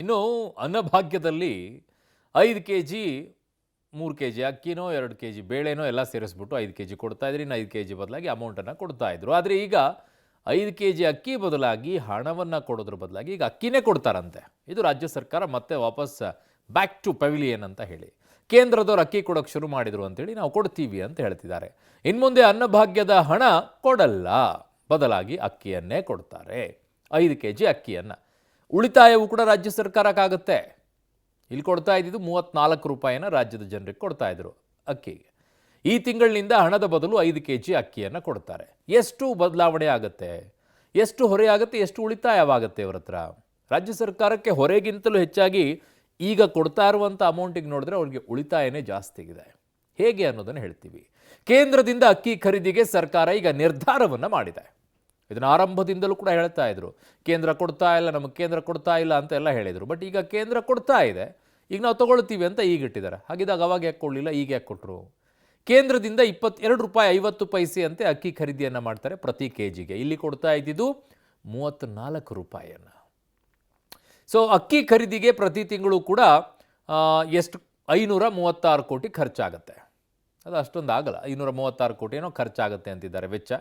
ಇನ್ನು ಅನ್ನಭಾಗ್ಯದಲ್ಲಿ 5 KG 3 KG ಅಕ್ಕಿನೋ 2 KG ಬೇಳೆನೋ ಎಲ್ಲ ಸೇರಿಸ್ಬಿಟ್ಟು 5 KG ಕೊಡ್ತಾ ಇದ್ರು. ಇನ್ನು 5 ಕೆಜಿ ಬದಲಾಗಿ ಅಮೌಂಟನ್ನು ಕೊಡ್ತಾ ಇದ್ರು. ಆದರೆ ಈಗ 5 ಕೆಜಿ ಅಕ್ಕಿ ಬದಲಾಗಿ ಹಣವನ್ನು ಕೊಡೋದ್ರ ಬದಲಾಗಿ ಈಗ ಅಕ್ಕಿನೇ ಕೊಡ್ತಾರಂತೆ. ಇದು ರಾಜ್ಯ ಸರ್ಕಾರ ಮತ್ತೆ ವಾಪಸ್ ಬ್ಯಾಕ್ ಟು ಪೆವಿಲಿಯನ್ ಅಂತ ಹೇಳಿ ಕೇಂದ್ರದವ್ರು ಅಕ್ಕಿ ಕೊಡೋಕೆ ಶುರು ಮಾಡಿದ್ರು ಅಂತೇಳಿ ನಾವು ಕೊಡ್ತೀವಿ ಅಂತ ಹೇಳ್ತಿದ್ದಾರೆ. ಇನ್ನು ಮುಂದೆ ಅನ್ನಭಾಗ್ಯದ ಹಣ ಕೊಡಲ್ಲ, ಬದಲಾಗಿ ಅಕ್ಕಿಯನ್ನೇ ಕೊಡ್ತಾರೆ. 5 ಕೆಜಿ ಅಕ್ಕಿಯನ್ನು. ಉಳಿತಾಯವು ಕೂಡ ರಾಜ್ಯ ಸರ್ಕಾರಕ್ಕಾಗುತ್ತೆ. ಇಲ್ಲಿ ಕೊಡ್ತಾ ಇದ್ದಿದ್ದು 34 ರೂಪಾಯಿನ ರಾಜ್ಯದ ಜನರಿಗೆ ಕೊಡ್ತಾ ಇದ್ರು ಅಕ್ಕಿಗೆ. ಈ ತಿಂಗಳಿನಿಂದ ಹಣದ ಬದಲು 5 ಕೆಜಿ ಅಕ್ಕಿಯನ್ನು ಕೊಡ್ತಾರೆ. ಎಷ್ಟು ಬದಲಾವಣೆ ಆಗುತ್ತೆ, ಎಷ್ಟು ಹೊರೆ ಆಗುತ್ತೆ, ಎಷ್ಟು ಉಳಿತಾಯವಾಗುತ್ತೆ ಇವರ ಹತ್ರ? ರಾಜ್ಯ ಸರ್ಕಾರಕ್ಕೆ ಹೊರೆಗಿಂತಲೂ ಹೆಚ್ಚಾಗಿ ಈಗ ಕೊಡ್ತಾ ಇರುವಂಥ ಅಮೌಂಟಿಗೆ ನೋಡಿದ್ರೆ ಅವ್ರಿಗೆ ಉಳಿತಾಯನೇ ಜಾಸ್ತಿ ಇದೆ. ಹೇಗೆ ಅನ್ನೋದನ್ನು ಹೇಳ್ತೀವಿ. ಕೇಂದ್ರದಿಂದ ಅಕ್ಕಿ ಖರೀದಿಗೆ ಸರ್ಕಾರ ಈಗ ನಿರ್ಧಾರವನ್ನು ಮಾಡಿದೆ. ಇದನ್ನು ಆರಂಭದಿಂದಲೂ ಕೂಡ ಹೇಳ್ತಾ ಇದ್ರು, ಕೇಂದ್ರ ಕೊಡ್ತಾ ಇಲ್ಲ, ನಮಗೆ ಕೇಂದ್ರ ಕೊಡ್ತಾ ಇಲ್ಲ ಅಂತ ಎಲ್ಲ ಹೇಳಿದರು. ಬಟ್ ಈಗ ಕೇಂದ್ರ ಕೊಡ್ತಾ ಇದೆ, ಈಗ ನಾವು ತಗೊಳ್ತೀವಿ ಅಂತ ಈಗ ಇಟ್ಟಿದ್ದಾರೆ. ಹಾಗಿದ್ದಾಗ ಅವಾಗ ಯಾಕೆ ಕೊಡಲಿಲ್ಲ, ಈಗ ಯಾಕೆ ಕೊಟ್ಟರು? ಕೇಂದ್ರದಿಂದ 22 ರೂಪಾಯಿ 50 ಪೈಸೆ ಅಂತೆ ಅಕ್ಕಿ ಖರೀದಿಯನ್ನು ಮಾಡ್ತಾರೆ ಪ್ರತಿ ಕೆಜಿಗೆ. ಇಲ್ಲಿ ಕೊಡ್ತಾ ಇದ್ದಿದ್ದು 34 ರೂಪಾಯಿಯನ್ನು. ಸೊ ಅಕ್ಕಿ ಖರೀದಿಗೆ ಪ್ರತಿ ತಿಂಗಳು ಕೂಡ ಎಷ್ಟು 536 ಕೋಟಿ ಖರ್ಚಾಗುತ್ತೆ. ಅದು ಅಷ್ಟೊಂದು ಆಗಲ್ಲ, 536 ಕೋಟಿ ಏನೋ ಖರ್ಚಾಗುತ್ತೆ ಅಂತಿದ್ದಾರೆ ವೆಚ್ಚ.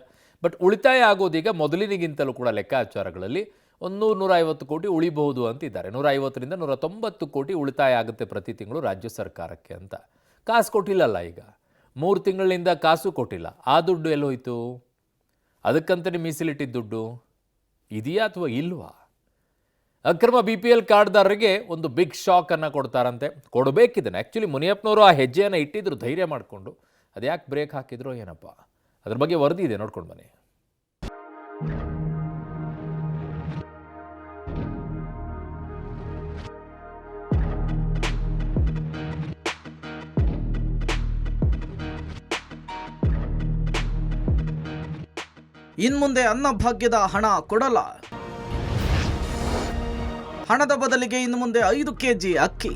ಬಟ್ ಉಳಿತಾಯ ಆಗೋದೀಗ ಮೊದಲಿನಿಗಿಂತಲೂ ಕೂಡ ಲೆಕ್ಕಾಚಾರಗಳಲ್ಲಿ 150 ಕೋಟಿ ಉಳಿಬಹುದು ಅಂತಿದ್ದಾರೆ. 150ರಿಂದ 190 ಕೋಟಿ ಉಳಿತಾಯ ಆಗುತ್ತೆ ಪ್ರತಿ ತಿಂಗಳು ರಾಜ್ಯ ಸರ್ಕಾರಕ್ಕೆ ಅಂತ. ಕಾಸು ಕೊಟ್ಟಿಲ್ಲಲ್ಲ, ಈಗ 3 ತಿಂಗಳಿಂದ ಕಾಸು ಕೊಟ್ಟಿಲ್ಲ. ಆ ದುಡ್ಡು ಎಲ್ಲೋಯ್ತು? ಅದಕ್ಕಂತಲೇ ಮೀಸಲಿಟ್ಟಿದ್ದ ದುಡ್ಡು ಇದೆಯಾ ಅಥವಾ ಇಲ್ವಾ? ಅಕ್ರಮ BPL ಕಾರ್ಡ್ದಾರರಿಗೆ ಒಂದು ಬಿಗ್ ಶಾಕ್ ಅನ್ನು ಕೊಡ್ತಾರಂತೆ. ಕೊಡಬೇಕಿದ್ದಾನೆ. ಆ್ಯಕ್ಚುಲಿ ಮುನಿಯಪ್ಪನವರು ಆ ಹೆಜ್ಜೆಯನ್ನು ಇಟ್ಟಿದ್ರು ಧೈರ್ಯ ಮಾಡಿಕೊಂಡು. ಅದ್ಯಾಕೆ ಬ್ರೇಕ್ ಹಾಕಿದ್ರು ಏನಪ್ಪ, ಅದ್ರ ಬಗ್ಗೆ ವರದಿ ಇದೆ, ನೋಡ್ಕೊಂಡು ಬನ್ನಿ. ಇನ್ಮುಂದೆ ಅನ್ನಭಾಗ್ಯದ ಹಣ ಕೊಡಲ್ಲ. ಹಣದ ಬದಲಿಗೆ ಇನ್ನು ಮುಂದೆ 5 ಕೆಜಿ ಅಕ್ಕಿ.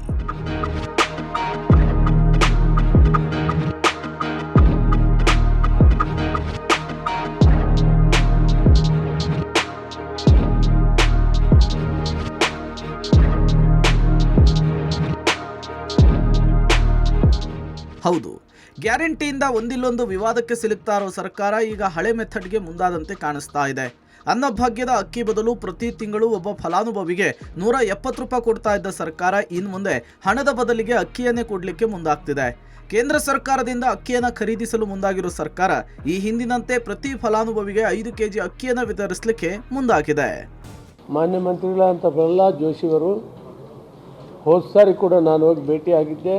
ಹೌದು, ಗ್ಯಾರಂಟಿಯಿಂದ ಒಂದಿಲ್ಲೊಂದು ವಿವಾದಕ್ಕೆ ಸಿಲುಕ್ತಾ ಇರೋ ಸರ್ಕಾರ ಈಗ ಹಳೆ ಮೆಥಡ್ಗೆ ಮುಂದಾದಂತೆ ಕಾಣಿಸ್ತಾ ಇದೆ. ಅನ್ನಭಾಗ್ಯದ ಅಕ್ಕಿ ಬದಲು ಪ್ರತಿ ತಿಂಗಳು ಒಬ್ಬ ಫಲಾನುಭವಿಗೆ 170 ರೂಪಾಯಿ ಕೊಡ್ತಾ ಇದ್ದ ಸರ್ಕಾರ ಇನ್ನು ಮುಂದೆ ಹಣದ ಬದಲಿಗೆ ಅಕ್ಕಿಯನ್ನೇ ಕೊಡಲಿಕ್ಕೆ ಮುಂದಾಗ್ತಿದೆ. ಕೇಂದ್ರ ಸರ್ಕಾರದಿಂದ ಅಕ್ಕಿಯನ್ನು ಖರೀದಿಸಲು ಮುಂದಾಗಿರೋ ಸರ್ಕಾರ ಈ ಹಿಂದಿನಂತೆ ಪ್ರತಿ ಫಲಾನುಭವಿಗೆ 5 ಕೆಜಿ ಅಕ್ಕಿಯನ್ನು ವಿತರಿಸಲಿಕ್ಕೆ ಮುಂದಾಗಿದೆ. ಮಾನ್ಯ ಮಂತ್ರಿಗಳಂತ ಪ್ರಹ್ಲಾದ್ ಜೋಶಿಯವರು ಹೋದ ಸಾರಿ ಕೂಡ ನಾನು ಹೋಗಿ ಭೇಟಿಯಾಗಿದ್ದೆ.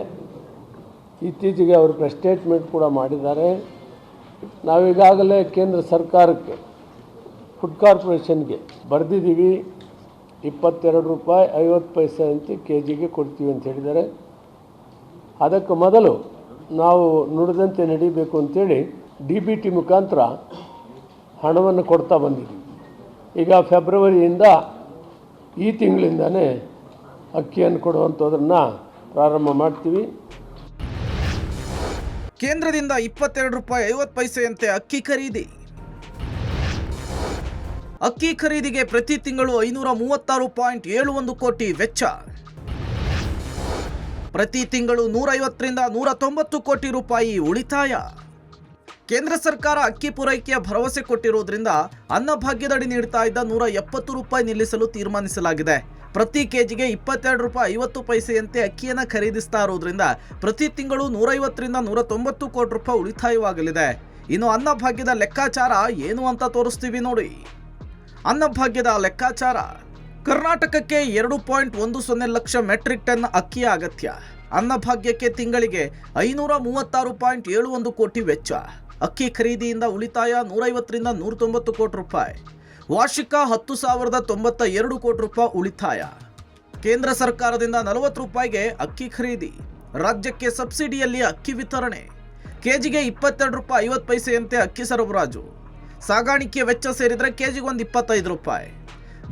ಇತ್ತೀಚೆಗೆ ಅವರು ಪ್ರೆಸ್ ಸ್ಟೇಟ್ಮೆಂಟ್ ಕೂಡ ಮಾಡಿದ್ದಾರೆ. ನಾವೀಗಾಗಲೇ ಕೇಂದ್ರ ಸರ್ಕಾರಕ್ಕೆ ಫುಡ್ ಕಾರ್ಪೊರೇಷನ್ಗೆ ಬರೆದಿದ್ದೀವಿ. 22 ರೂಪಾಯಿ 50 ಪೈಸೆ ಅಂತ ಕೆಜಿಗೆ ಕೊಡ್ತೀವಿ ಅಂತ ಹೇಳಿದ್ದಾರೆ. ಅದಕ್ಕೆ ಮೊದಲು ನಾವು ನುಡಿದಂತೆ ನಡೀಬೇಕು ಅಂತೇಳಿ DBT ಮುಖಾಂತರ ಹಣವನ್ನು ಕೊಡ್ತಾ ಬಂದಿದ್ದೀವಿ. ಈಗ ಫೆಬ್ರವರಿಯಿಂದ ಈ ತಿಂಗಳಿಂದನೇ ಅಕ್ಕಿಯನ್ನು ಕೊಡುವಂಥದ್ದನ್ನು ಪ್ರಾರಂಭ ಮಾಡ್ತೀವಿ. ಕೇಂದ್ರದಿಂದ 22 ರೂಪಾಯಿ 50 ಪೈಸೆಯಂತೆ ಅಕ್ಕಿ ಖರೀದಿ. ಅಕ್ಕಿ ಖರೀದಿಗೆ ಪ್ರತಿ ತಿಂಗಳು 536.71 ಕೋಟಿ ವೆಚ್ಚ. ಪ್ರತಿ ತಿಂಗಳು 150ರಿಂದ 190 ಕೋಟಿ ರೂಪಾಯಿ ಉಳಿತಾಯ. ಕೇಂದ್ರ ಸರ್ಕಾರ ಅಕ್ಕಿ ಪೂರೈಕೆಯ ಭರವಸೆ ಕೊಟ್ಟಿರುವುದರಿಂದ ಅನ್ನಭಾಗ್ಯದಡಿ ನೀಡ್ತಾ ಇದ್ದ 170 ರೂಪಾಯಿ ನಿಲ್ಲಿಸಲು ತೀರ್ಮಾನಿಸಲಾಗಿದೆ. ಪ್ರತಿ ಕೆಜಿಗೆ 22 ರೂಪಾಯಿ 50 ಪೈಸೆಯಂತೆ ಅಕ್ಕಿಯನ್ನು ಖರೀದಿಸ್ತಾ ಇರೋದ್ರಿಂದ ಪ್ರತಿ ತಿಂಗಳು 150ರಿಂದ 190 ಕೋಟಿ ರೂಪಾಯಿ ಉಳಿತಾಯವಾಗಲಿದೆ. ಇನ್ನು ಅನ್ನಭಾಗ್ಯದ ಲೆಕ್ಕಾಚಾರ ಏನು ಅಂತ ತೋರಿಸ್ತೀವಿ ನೋಡಿ. ಅನ್ನಭಾಗ್ಯದ ಲೆಕ್ಕಾಚಾರ: ಕರ್ನಾಟಕಕ್ಕೆ 2.10 ಲಕ್ಷ ಮೆಟ್ರಿಕ್ ಟನ್ ಅಕ್ಕಿಯ ಅಗತ್ಯ. ಅನ್ನಭಾಗ್ಯಕ್ಕೆ ತಿಂಗಳಿಗೆ 536.71 ಕೋಟಿ ವೆಚ್ಚ. ಅಕ್ಕಿ ಖರೀದಿಯಿಂದ ಉಳಿತಾಯ 150ರಿಂದ 190 ಕೋಟಿ ರೂಪಾಯಿ. ವಾರ್ಷಿಕ 10,092 ಕೋಟಿ ರೂಪಾಯಿ ಉಳಿತಾಯ. ಕೇಂದ್ರ ಸರ್ಕಾರದಿಂದ 40 ರೂಪಾಯಿಗೆ ಅಕ್ಕಿ ಖರೀದಿ. ರಾಜ್ಯಕ್ಕೆ ಸಬ್ಸಿಡಿಯಲ್ಲಿ ಅಕ್ಕಿ ವಿತರಣೆ. ಕೆಜಿಗೆ 22 ರೂಪಾಯಿ 50 ಪೈಸೆಯಂತೆ ಅಕ್ಕಿ ಸರಬರಾಜು. ಸಾಗಾಣಿಕೆ ವೆಚ್ಚ ಸೇರಿದರೆ ಕೆಜಿಗೆ 25 ರೂಪಾಯಿ.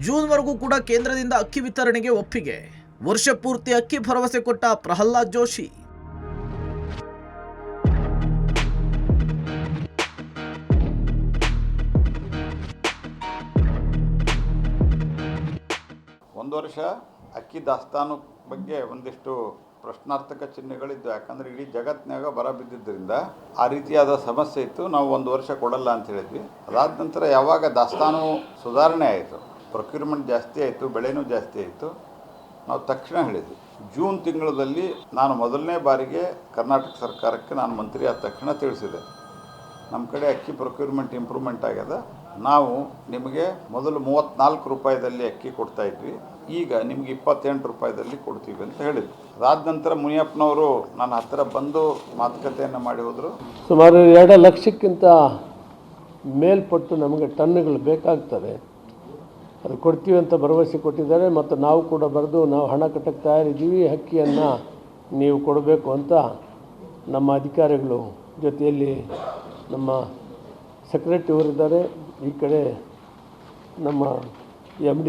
ಜೂನ್ವರೆಗೂ ಕೂಡ ಕೇಂದ್ರದಿಂದ ಅಕ್ಕಿ ವಿತರಣೆಗೆ ಒಪ್ಪಿಗೆ. ವರ್ಷ ಪೂರ್ತಿ ಅಕ್ಕಿ ಭರವಸೆ ಕೊಟ್ಟ ಪ್ರಹ್ಲಾದ್ ಜೋಶಿ. ಒಂದು ವರ್ಷ ಅಕ್ಕಿ ದಾಸ್ತಾನು ಬಗ್ಗೆ ಒಂದಿಷ್ಟು ಪ್ರಶ್ನಾರ್ಥಕ ಚಿಹ್ನೆಗಳಿದ್ದು. ಯಾಕಂದರೆ ಇಡೀ ಜಗತ್ತಿನಾಗ ಬರ ಬಿದ್ದಿದ್ದರಿಂದ ಆ ರೀತಿಯಾದ ಸಮಸ್ಯೆ ಇತ್ತು. ನಾವು 1 ವರ್ಷ ಕೊಡಲ್ಲ ಅಂತ ಹೇಳಿದ್ವಿ. ಅದಾದ ನಂತರ ಯಾವಾಗ ದಾಸ್ತಾನು ಸುಧಾರಣೆ ಆಯಿತು, ಪ್ರೊಕ್ಯೂರ್ಮೆಂಟ್ ಜಾಸ್ತಿ ಆಯಿತು, ಬೆಳೆನೂ ಜಾಸ್ತಿ ಆಯಿತು, ನಾವು ತಕ್ಷಣ ಹೇಳಿದ್ವಿ. ಜೂನ್ ತಿಂಗಳಲ್ಲಿ ನಾನು ಮೊದಲನೇ ಬಾರಿಗೆ ಕರ್ನಾಟಕ ಸರ್ಕಾರಕ್ಕೆ ನಾನು ಮಂತ್ರಿ ಆದ ತಕ್ಷಣ ತಿಳಿಸಿದೆ, ನಮ್ಮ ಕಡೆ ಅಕ್ಕಿ ಪ್ರೊಕ್ಯೂರ್ಮೆಂಟ್ ಇಂಪ್ರೂವ್ಮೆಂಟ್ ಆಗ್ಯದ, ನಾವು ನಿಮಗೆ ಮೊದಲು 34 ರೂಪಾಯಿದಲ್ಲಿ ಅಕ್ಕಿ ಕೊಡ್ತಾಯಿದ್ವಿ, ಈಗ ನಿಮಗೆ 28 ರೂಪಾಯಿದಲ್ಲಿ ಕೊಡ್ತೀವಿ ಅಂತ ಹೇಳಿದ್ವಿ. ಅದಾದ ನಂತರ ಮುನಿಯಪ್ಪನವರು ನನ್ನ ಹತ್ತಿರ ಬಂದು ಮಾತುಕತೆಯನ್ನು ಮಾಡಿ ಹೋದರು. ಸುಮಾರು 2 ಲಕ್ಷಕ್ಕಿಂತ ಮೇಲ್ಪಟ್ಟು ನಮಗೆ ಟನ್ನುಗಳು ಬೇಕಾಗ್ತದೆ, ಅದು ಕೊಡ್ತೀವಿ ಅಂತ ಭರವಸೆ ಕೊಟ್ಟಿದ್ದಾರೆ. ಮತ್ತು ನಾವು ಕೂಡ ಬರೆದು ನಾವು ಹಣ ಕಟ್ಟಕ್ಕೆ ತಯಾರಿದ್ದೀವಿ, ಅಕ್ಕಿಯನ್ನು ನೀವು ಕೊಡಬೇಕು ಅಂತ ನಮ್ಮ ಅಧಿಕಾರಿಗಳು ಜೊತೆಯಲ್ಲಿ ನಮ್ಮ ಸೆಕ್ರೆಟರಿ ಅವರಿದ್ದಾರೆ, ಈ ಕಡೆ ನಮ್ಮ MD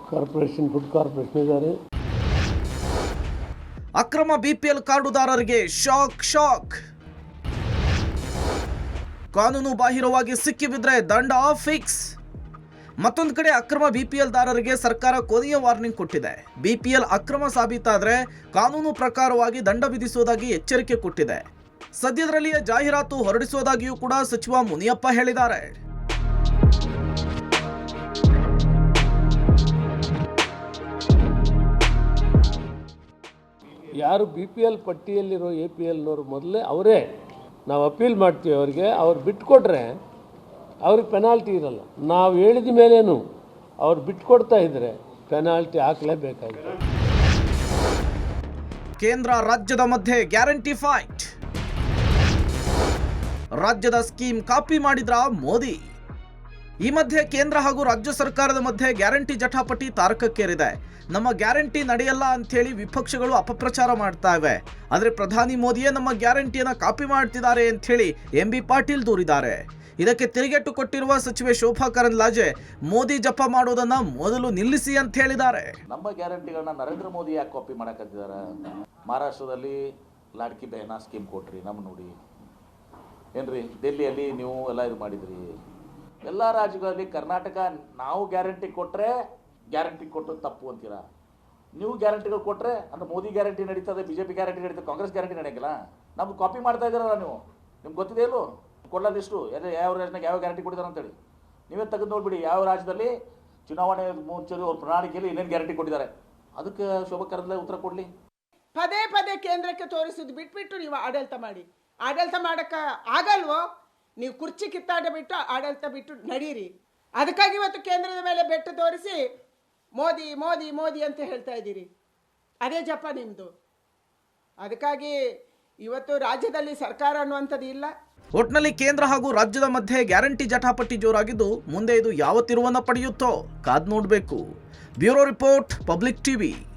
ಕಾರ್ಪೊರೇಷನ್, ಫುಡ್ ಕಾರ್ಪೊರೇಷನ್ ಇದ್ದಾರೆ. ಅಕ್ರಮ BPL ಕಾರ್ಡುದಾರರಿಗೆ ಶಾಕ್. ಕಾನೂನು ಬಾಹಿರವಾಗಿ ಸಿಕ್ಕಿಬಿದ್ರೆ ದಂಡ ಫಿಕ್ಸ್. ಮತ್ತೊಂದು ಕಡೆ ಅಕ್ರಮ BPL ದಾರರಿಗೆ ಸರ್ಕಾರ ಕೊನೆಯ ವಾರ್ನಿಂಗ್ ಕೊಟ್ಟಿದೆ. BPL ಅಕ್ರಮ ಸಾಬೀತಾದರೆ ಕಾನೂನು ಪ್ರಕಾರವಾಗಿ ದಂಡ ವಿಧಿಸುವುದಾಗಿ ಎಚ್ಚರಿಕೆ ಕೊಟ್ಟಿದೆ. ಸದ್ಯದರಲ್ಲಿಯೇ ಜಾಹೀರಾತು ಹೊರಡಿಸುವುದಾಗಿಯೂ ಕೂಡ ಸಚಿವ ಮುನಿಯಪ್ಪ ಹೇಳಿದ್ದಾರೆ. ಯಾರು BPL ಪಟ್ಟಿಯಲ್ಲಿರೋ APLನವರು ಮೊದಲೇ ಅವರೇ ನಾವು ಅಪೀಲ್ ಮಾಡ್ತೀವಿ ಅವರಿಗೆ, ಅವ್ರು ಬಿಟ್ಕೊಟ್ರೆ ಅವ್ರಿಗೆ ಪೆನಾಲ್ಟಿ ಇರಲ್ಲ. ನಾವು ಹೇಳಿದ ಮೇಲೇನು ಅವ್ರು ಬಿಟ್ಕೊಡ್ತಾ ಇದ್ದರೆ ಪೆನಾಲ್ಟಿ ಹಾಕಲೇಬೇಕಾಗಿದೆ. ಕೇಂದ್ರ ರಾಜ್ಯದ ಮಧ್ಯೆ ಗ್ಯಾರಂಟಿ ಫೈಟ್. ರಾಜ್ಯದ ಸ್ಕೀಮ್ ಕಾಪಿ ಮಾಡಿದ್ರ ಮೋದಿ. ಈ ಮಧ್ಯೆ ಕೇಂದ್ರ ಹಾಗೂ ರಾಜ್ಯ ಸರ್ಕಾರದ ಮಧ್ಯೆ ಗ್ಯಾರಂಟಿ ಜಟಾಪಟಿ ತಾರಕಕ್ಕೇರಿದೆ. ನಮ್ಮ ಗ್ಯಾರಂಟಿ ನಡೆಯಲ್ಲ ಅಂಥೇಳಿ ವಿಪಕ್ಷಗಳು ಅಪಪ್ರಚಾರ ಮಾಡ್ತಾ ಇವೆ. ಆದರೆ ಪ್ರಧಾನಿ ಮೋದಿಯೇ ನಮ್ಮ ಗ್ಯಾರಂಟಿಯನ್ನು ಕಾಪಿ ಮಾಡ್ತಿದ್ದಾರೆ ಅಂಥೇಳಿ MB ಪಾಟೀಲ್ ದೂರಿದ್ದಾರೆ. ಇದಕ್ಕೆ ತಿರುಗೇಟು ಕೊಟ್ಟಿರುವ ಸಚಿವೆ ಶೋಭಾ ಕರಂದ್ಲಾಜೆ ಮೋದಿ ಜಪ ಮಾಡೋದನ್ನ ಮೊದಲು ನಿಲ್ಲಿಸಿ ಅಂತ ಹೇಳಿದ್ದಾರೆ. ನಮ್ಮ ಗ್ಯಾರಂಟಿಗಳನ್ನ ನರೇಂದ್ರ ಮೋದಿ ಯಾಕೆ ಕಾಪಿ ಮಾಡಕತ್ತಿದ್ದಾರೆ? ಮಹಾರಾಷ್ಟ್ರದಲ್ಲಿ ಲಾಡ್ಕಿ ಬೆಹನಾ ಸ್ಕೀಮ್ ಕೊಟ್ರಿ, ನಮ್ಮ ನೋಡಿ ಏನ್ರಿ, ಡೆಲ್ಲಿಯಲ್ಲಿ ನೀವು ಎಲ್ಲ ಇದು ಮಾಡಿದ್ರಿ. ಎಲ್ಲ ರಾಜ್ಯಗಳಲ್ಲಿ ಕರ್ನಾಟಕ ನಾವು ಗ್ಯಾರಂಟಿ ಕೊಟ್ಟರೆ ಗ್ಯಾರಂಟಿ ಕೊಟ್ಟರು ತಪ್ಪು ಅಂತೀರಾ? ನೀವು ಗ್ಯಾರಂಟಿಗಳು ಕೊಟ್ಟರೆ ಅಂದ್ರೆ ಮೋದಿ ಗ್ಯಾರಂಟಿ ನಡೀತದೆ, BJP ಗ್ಯಾರಂಟಿ ನಡೀತದೆ, ಕಾಂಗ್ರೆಸ್ ಗ್ಯಾರಂಟಿ ನಡೆಯಂಗಿಲ್ಲ. ನಮ್ಗೆ ಕಾಪಿ ಮಾಡ್ತಾ ಇದ್ದಾರಲ್ಲ ನೀವು. ನಿಮ್ಗೆ ಗೊತ್ತಿದೆ ಇಲ್ಲೋ ಕೊಡೋದಿಷ್ಟು ಯಾವ ರಾಜ್ಯನಾಗ ಯಾವ ಗ್ಯಾರಂಟಿ ಕೊಟ್ಟಿದ್ದಾರೆ ಅಂತೇಳಿ ನೀವೇ ತೆಗೆದು ನೋಡ್ಬಿಡಿ. ಯಾವ ರಾಜ್ಯದಲ್ಲಿ ಚುನಾವಣೆ ಮುಂಚೆ ಅವ್ರ ಪ್ರಣಾಳಿಕೆಯಲ್ಲಿ ಏನೇನು ಗ್ಯಾರಂಟಿ ಕೊಟ್ಟಿದ್ದಾರೆ, ಅದಕ್ಕೆ ಶೋಭಾ ಕರಂದ್ಲಾಜೆ ಉತ್ತರ ಕೊಡಲಿ. ಪದೇ ಕೇಂದ್ರಕ್ಕೆ ತೋರಿಸಿದ್ದು ಬಿಟ್ಬಿಟ್ಟು ನೀವು ಆಡಳಿತ ಮಾಡಿ. ಆಡಳಿತ ಮಾಡೋಕ್ಕೆ ಆಗಲ್ವೋ? ನೀವು ಕುರ್ಚಿ ಕಿತ್ತಾಟ ಬಿಟ್ಟು ಆಡಳಿತ ಬಿಟ್ಟು ನಡೀರಿ. ಅದಕ್ಕಾಗಿ ಇವತ್ತು ಕೇಂದ್ರದ ಮೇಲೆ ಬೆಟ್ಟು ತೋರಿಸಿ ಮೋದಿ ಮೋದಿ ಮೋದಿ ಅಂತ ಹೇಳ್ತಾ ಇದ್ದೀರಿ. ಅದೇ ಜಪ ನಿಮ್ಮದು. ಅದಕ್ಕಾಗಿ ಇವತ್ತು ರಾಜ್ಯದಲ್ಲಿ ಸರ್ಕಾರ ಅನ್ನುವಂಥದ್ದು ಇಲ್ಲ. ಒಟ್ನಲ್ಲಿ ಕೇಂದ್ರ ಹಾಗೂ ರಾಜ್ಯದ ಮಧ್ಯೆ ಗ್ಯಾರಂಟಿ ಜಟಾಪಟಿ ಜೋರಾಗಿದ್ದು ಮುಂದೆ ಇದು ಯಾವ ತಿರುವನ್ನ ಪಡೆಯುತ್ತೋ ಕಾದ್ ನೋಡಬೇಕು. Bureau report, public TV.